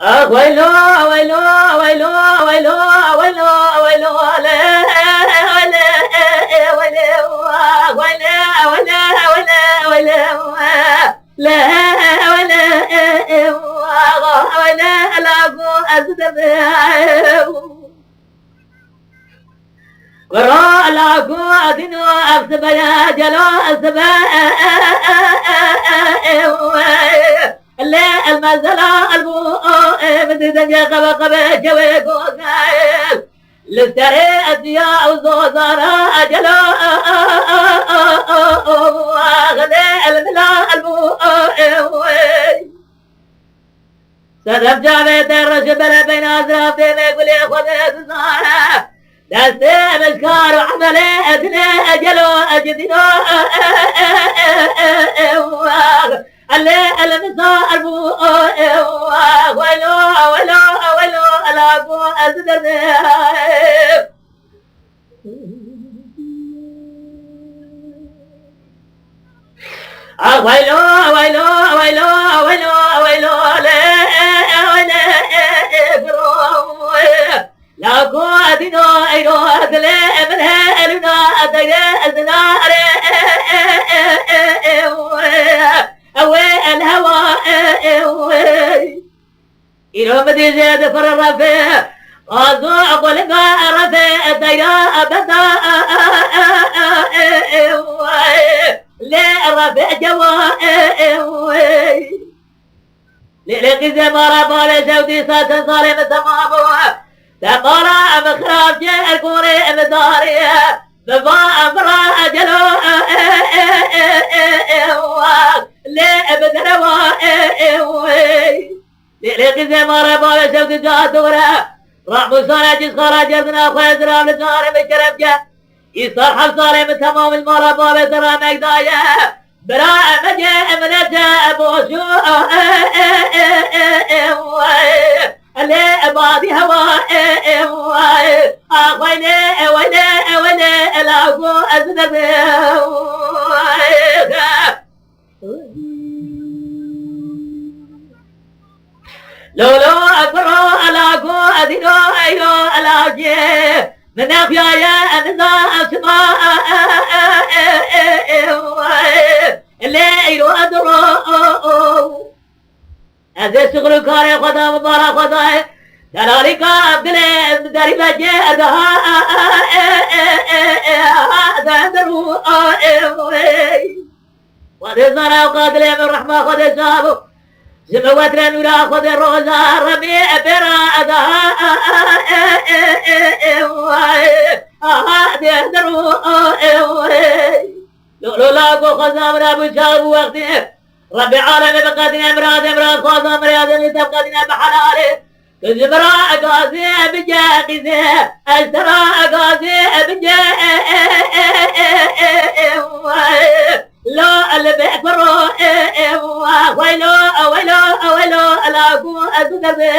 ويلو ويلو ويلو ويلو ويلو ويلو ولا ولا ولا ولا ولا ولا ولا لا ولا ولا لا أزدب قراء لا قوة أكتب يا جلو أسبا لا المزلا البو بدن يا قبا قبا جوي قوقايل لستري أدياء وزوزارا جلو غدي الملا البو سرب جابت الرشب بين أزراف ديما يقول يا خذي تزارا دستي مشكار وعملي أدني أجلو أجدنو اللي المساء البو ويلو ويلو ويلو ألاقو أزدني ويلو ويلو ويلو ويلو ويلو لا قوة إلو أدلي من هالنا أدلي أزنار أوي الهوى إلو بدي زيد فر الرفيع قاضو أقول ما رفيع ديا أبدا لي رفيع جوا لقي زمارة بالي سودي ساتن صالم تمامه تقرا مخراج الكوري مداري بابا امرا اجلو لي بدروا لقي زمارة بالي سودي جاتورا راح بصارة جس خراج ابن اخوي زرام لساري بشرف جا يصار حصاري من تمام المرة بابي ترى مقدايا براء مجي امنتا ابوشو اللي بادي هواء ويلي ويلي ويلي لاقو ازدب لولو اكبرو لاقو ادينو ايلو لاجي من افيايا انزا اسماء اللي ايلو ادرو هذا شغل كاري خدا مبارك خدا دلالي كابدلي داري بجي أدها دندرو وده زرا قادلي من رحمة خدا شابو زموات رنورا خدا روزا رمي برا أدها دندرو لولو لاقو خزام رابو شابو وقتي ربي عالمي بقدنا امراض خاصة مريض تبقدنا بحلاله كزبرا اقاضي بجاقزي اشترى اقاضي لو اللي بيكبروا ويلو ويلو ويلو الاقو ازدبي